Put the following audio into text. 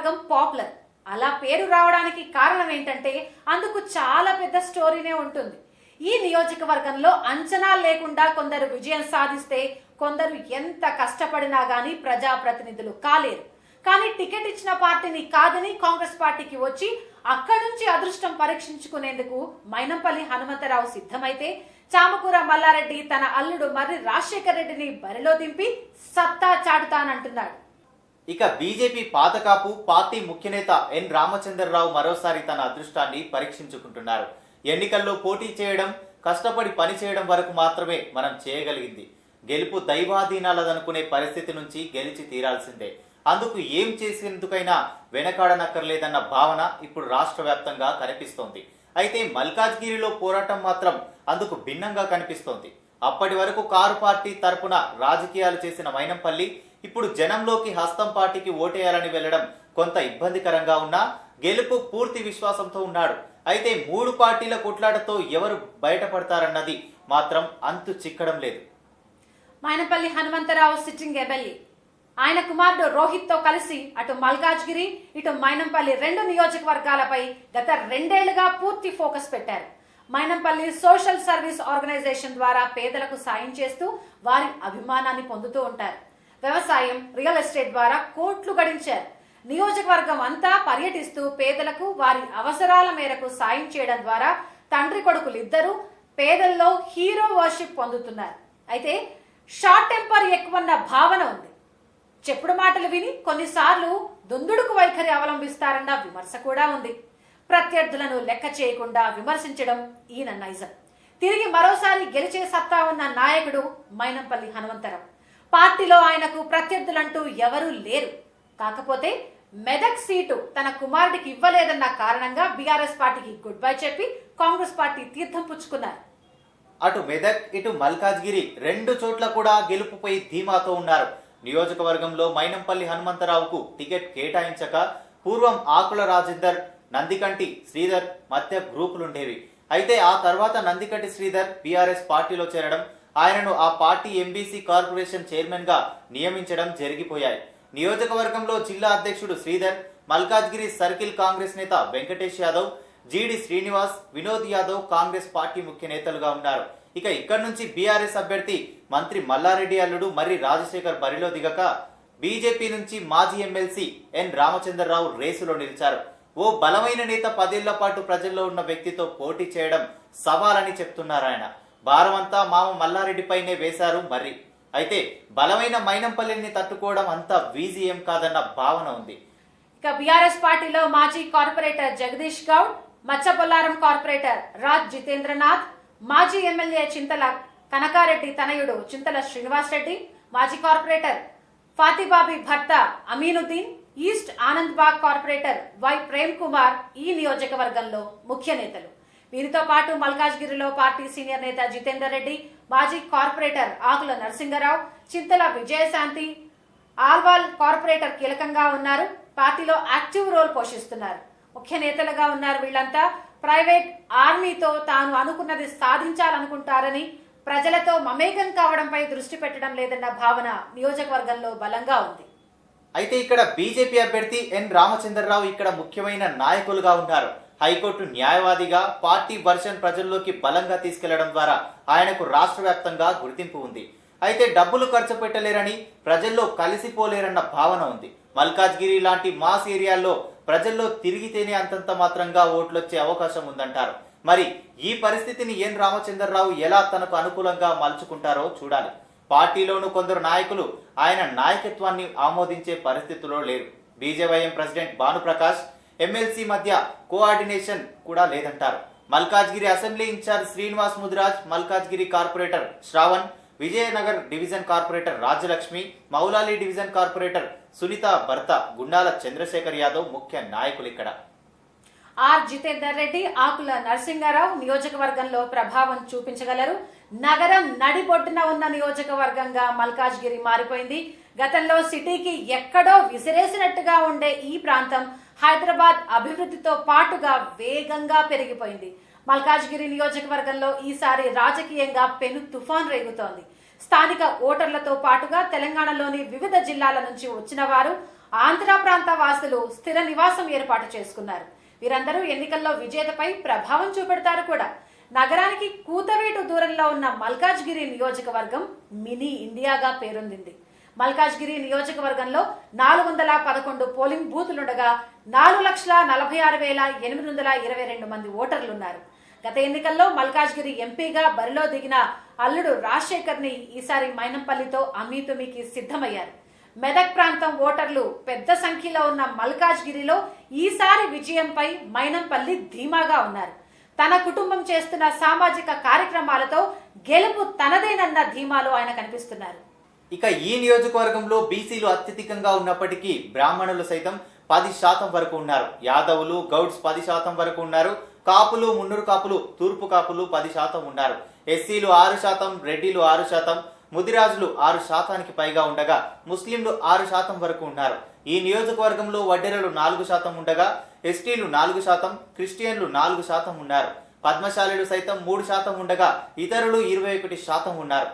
నియోజకవర్గం పాపులర్. అలా పేరు రావడానికి కారణం ఏంటంటే అందుకు చాలా పెద్ద స్టోరీనే ఉంటుంది. ఈ నియోజకవర్గంలో అంచనా లేకుండా కొందరు విజయం సాధిస్తే కొందరు ఎంత కష్టపడినా గానీ ప్రజాప్రతినిధులు కాలేరు. కానీ టికెట్ ఇచ్చిన పార్టీని కాదని కాంగ్రెస్ పార్టీకి వచ్చి అక్కడి నుంచి అదృష్టం పరీక్షించుకునేందుకు మైనంపల్లి హనుమంతరావు సిద్ధమైతే చామకూర మల్లారెడ్డి తన అల్లుడు మర్రి రాజశేఖర్ రెడ్డిని బరిలో దింపి సత్తా చాటుతానంటున్నాడు. ఇక బీజేపీ పాతకాపు పార్టీ ముఖ్యనేత ఎన్ రామచంద్రరావు మరోసారి తన అదృష్టాన్ని పరీక్షించుకుంటున్నారు. ఎన్నికల్లో పోటీ చేయడం, కష్టపడి పని చేయడం వరకు మాత్రమే మనం చేయగలిగింది. గెలుపు దైవాధీనాలదనుకునే పరిస్థితి నుంచి గెలిచి తీరాల్సిందే. అందుకు ఏం చేసేందుకైనా వెనకాడనక్కర్లేదన్న భావన ఇప్పుడు రాష్ట్ర వ్యాప్తంగా కనిపిస్తోంది. అయితే మల్కాజ్గిరిలో పోరాటం మాత్రం అందుకు భిన్నంగా కనిపిస్తోంది. అప్పటి వరకు కారు పార్టీ తరపున రాజకీయాలు చేసిన మైనంపల్లి ఇప్పుడు జనంలోకి హస్తం పార్టీకి ఓటేయాలని వెళ్లడం కొంత ఇబ్బందికరంగా ఉన్నా గెలుపు పూర్తి విశ్వాసంతో ఉన్నాడు. అయితే 3 పార్టీల కొట్లాటతో ఎవరు బయటపడతారన్నది మాత్రం అంతు చిక్కడం లేదు. Mynampally Hanumantha Rao sitting MLA. ఆయన కుమారుడు రోహిత్ తో కలిసి అటు మల్కాజ్గిరి ఇటు మైనంపల్లి 2 నియోజకవర్గాలపై గత 2 ఏళ్లుగా పూర్తి ఫోకస్ పెట్టారు. మైనంపల్లి సోషల్ సర్వీస్ ఆర్గనైజేషన్ ద్వారా పేదలకు సాయం చేస్తూ వారి అభిమానాన్ని పొందుతూ ఉంటారు. వ్యవసాయం, రియల్ ఎస్టేట్ ద్వారా కోట్లు గడించారు. నియోజకవర్గం అంతా పర్యటిస్తూ పేదలకు వారి అవసరాల మేరకు సాయం చేయడం ద్వారా తండ్రి కొడుకులిద్దరూ పేదల్లో హీరో వర్షిప్ పొందుతున్నారు. అయితే షార్ట్ టెంపర్ ఎక్కువన్న భావన ఉంది. చెప్పుడు మాటలు విని కొన్నిసార్లు దుందుడుకు వైఖరి అవలంబిస్తారన్న విమర్శ కూడా ఉంది. ప్రత్యర్థులను లెక్క చేయకుండా విమర్శించడం ఈయన నైజం. తిరిగి మరోసారి గెలిచే సత్తా ఉన్న నాయకుడు మైనంపల్లి హనుమంతరావు. పార్టీలో ఆయనకు ప్రత్యర్థులంటూ ఎవరూ లేరు. కాకపోతే మెదక్ సీటు తన కుమారుడికి ఇవ్వలేదన్న కారణంగా బీఆర్ఎస్ పార్టీకి గుడ్ బై చెప్పి కాంగ్రెస్ పార్టీ తీర్థం పుచ్చుకున్నారు. అటు మెదక్ ఇటు మల్కాజ్గిరి 2 చోట్ల కూడా గెలుపుపై ధీమాతో ఉన్నారు. నియోజకవర్గంలో మైనంపల్లి హనుమంతరావుకు టికెట్ కేటాయించక పూర్వం ఆకుల రాజేందర్, నందికంటి శ్రీధర్ మధ్య గ్రూపులుండేవి. అయితే ఆ తర్వాత నందికంటి శ్రీధర్ బీఆర్ఎస్ పార్టీలో చేరడం, ఆయనను ఆ పార్టీ ఎంబీసీ కార్పొరేషన్ చైర్మన్ గా నియమించడం జరిగిపోయాయి. నియోజకవర్గంలో జిల్లా అధ్యక్షుడు శ్రీధర్, మల్కాజ్గిరి సర్కిల్ కాంగ్రెస్ నేత వెంకటేష్ యాదవ్, జీడి శ్రీనివాస్, వినోద్ యాదవ్ కాంగ్రెస్ పార్టీ ముఖ్య నేతలుగా ఉన్నారు. ఇక ఇక్కడి నుంచి బీఆర్ఎస్ అభ్యర్థి మంత్రి మల్లారెడ్డి అల్లుడు మర్రి రాజశేఖర్ బరిలో దిగక బీజేపీ నుంచి మాజీ ఎమ్మెల్సీ ఎన్ రామచంద్రరావు రేసులో నిలిచారు. ఓ బలమైన నేత 10 ఏళ్ల పాటు ప్రజల్లో ఉన్న వ్యక్తితో పోటీ చేయడం సవాలని చెప్తున్నారు ఆయన. భారమంతా మామ మల్లారెడ్డిపైనే వేశారు మర్రి. అయితే బలమైన మైనంపల్లిని తట్టుకోవడం అంత ఈజీ ఏం కాదన్న భావన ఉంది. ఇక బీఆర్ఎస్ పార్టీలో మాజీ కార్పొరేటర్ జగదీష్ గౌడ్, మచ్చబొల్లారం కార్పొరేటర్ రాజ్ జితేంద్రనాథ్, మాజీ ఎమ్మెల్యే చింతల కనకారెడ్డి తనయుడు చింతల శ్రీనివాస్ రెడ్డి, మాజీ కార్పొరేటర్ ఫాతిబాబీ భర్త Aminuddin, east Anandbagh corporator Y Prem Kumar ఈ నియోజకవర్గంలో ముఖ్య నేతలు. వీరితో పాటు మల్కాజ్గిరిలో పార్టీ సీనియర్ నేత జితేందర్ రెడ్డి, మాజీ కార్పొరేటర్ ఆకుల నరసింగరావు, చింతల విజయశాంతి, ఆల్వాల్ కార్పొరేటర్ కీలకంగా ఉన్నారు. పార్టీలో యాక్టివ్ రోల్ పోషిస్తున్నారు. ముఖ్య నేతలుగా ఉన్నారు. వీళ్ళంతా ప్రైవేట్ ఆర్మీతో తాను అనుకున్నది సాధించాలనుకుంటారని, ప్రజలతో మమేకం కావడంపై దృష్టి పెట్టడం లేదన్న భావన నియోజకవర్గంలో బలంగా ఉంది. అయితే ఇక్కడ బీజేపీ అభ్యర్థి ఎన్ రామచంద్రరావు ఇక్కడ ముఖ్యమైన నాయకులుగా ఉన్నారు. హైకోర్టు న్యాయవాదిగా పార్టీ వర్షన్ ప్రజల్లోకి బలంగా తీసుకెళ్లడం ద్వారా ఆయనకు రాష్ట్ర వ్యాప్తంగా గుర్తింపు ఉంది. అయితే డబ్బులు ఖర్చు పెట్టలేరని, ప్రజల్లో కలిసిపోలేరన్న భావన ఉంది. మల్కాజ్గిరి లాంటి మాస్ ఏరియాల్లో ప్రజల్లో తిరిగితేనే అంతంత మాత్రంగా ఓట్లొచ్చే అవకాశం ఉందంటారు. మరి ఈ పరిస్థితిని ఎన్ రామచంద్రరావు ఎలా తనకు అనుకూలంగా మలుచుకుంటారో చూడాలి. పార్టీలోనూ కొందరు నాయకులు ఆయన నాయకత్వాన్ని ఆమోదించే పరిస్థితిలో లేరు. బీజేవైఎం ప్రెసిడెంట్ భానుప్రకాష్, ఎమ్మెల్సీ మధ్య కోఆర్డినేషన్ కూడా లేదంటారు. Malkajgiri assembly in charge Srinivas Mudiraj, Malkajgiri corporator Shravan, Vijayanagar division corporator Rajyalakshmi, Moulali division corporator Sunitha భర్త గుండాల చంద్రశేఖర్ యాదవ్ ముఖ్య నాయకులు. ఇక్కడ ఆర్ జితేందర్ రెడ్డి, ఆకుల నరసింగారావు నియోజకవర్గంలో ప్రభావం చూపించగలరు. నగరం నడిబొడ్డున ఉన్న నియోజకవర్గంగా మల్కాజ్గిరి మారిపోయింది. గతంలో సిటీకి ఎక్కడో విసిరేసినట్టుగా ఉండే ఈ ప్రాంతం హైదరాబాద్ అభివృద్ధితో పాటుగా వేగంగా పెరిగిపోయింది. మల్కాజ్గిరి నియోజకవర్గంలో ఈసారి రాజకీయంగా పెను తుఫాన్ రేగుతోంది. స్థానిక ఓటర్లతో పాటుగా తెలంగాణలోని వివిధ జిల్లాల నుంచి వచ్చిన వారు ఆంధ్ర ప్రాంత వాసులు స్థిర నివాసం ఏర్పాటు చేసుకున్నారు. వీరందరూ ఎన్నికల్లో విజేతపై ప్రభావం చూపెడతారు కూడా. నగరానికి కూతవేటు దూరంలో ఉన్న మల్కాజ్గిరి నియోజకవర్గం మినీ ఇండియాగా పేరొందింది. మల్కాజ్గిరి నియోజకవర్గంలో 411 పోలింగ్ బూతులుండగా 4,46,822 మంది ఓటర్లున్నారు. గత ఎన్నికల్లో మల్కాజ్గిరి ఎంపీగా బరిలో దిగిన అల్లుడు రాజశేఖర్ ని ఈసారి మైనంపల్లితో అమీతుమీకి సిద్ధమయ్యారు. మెదక్ ప్రాంతం ఓటర్లు పెద్ద సంఖ్యలో ఉన్న మల్కాజ్గిరిలో ఈసారి విజయంపై మైనంపల్లి ధీమాగా ఉన్నారు. తన కుటుంబం చేస్తున్న సామాజిక కార్యక్రమాలతో గెలుపు తనదేనన్న ధీమాలో ఆయన కనిపిస్తున్నారు. ఇక ఈ నియోజకవర్గంలో బీసీలు అత్యధికంగా ఉన్నప్పటికీ బ్రాహ్మణులు సైతం 10% వరకు ఉన్నారు. యాదవులు, గౌడ్స్ 10% వరకు ఉన్నారు. కాపులు, మున్నూరు కాపులు, తూర్పు కాపులు 10% ఉన్నారు. ఎస్సీలు 6%, రెడ్డిలు 6%, ముదిరాజులు 6%కి పైగా ఉండగా ముస్లింలు 6% వరకు ఉన్నారు. ఈ నియోజకవర్గంలో వడ్డెరలు 4% ఉండగా ఎస్టీలు 4%, క్రిస్టియన్లు 4% ఉన్నారు. పద్మశాలులు సైతం 3% ఉండగా ఇతరులు 21% ఉన్నారు.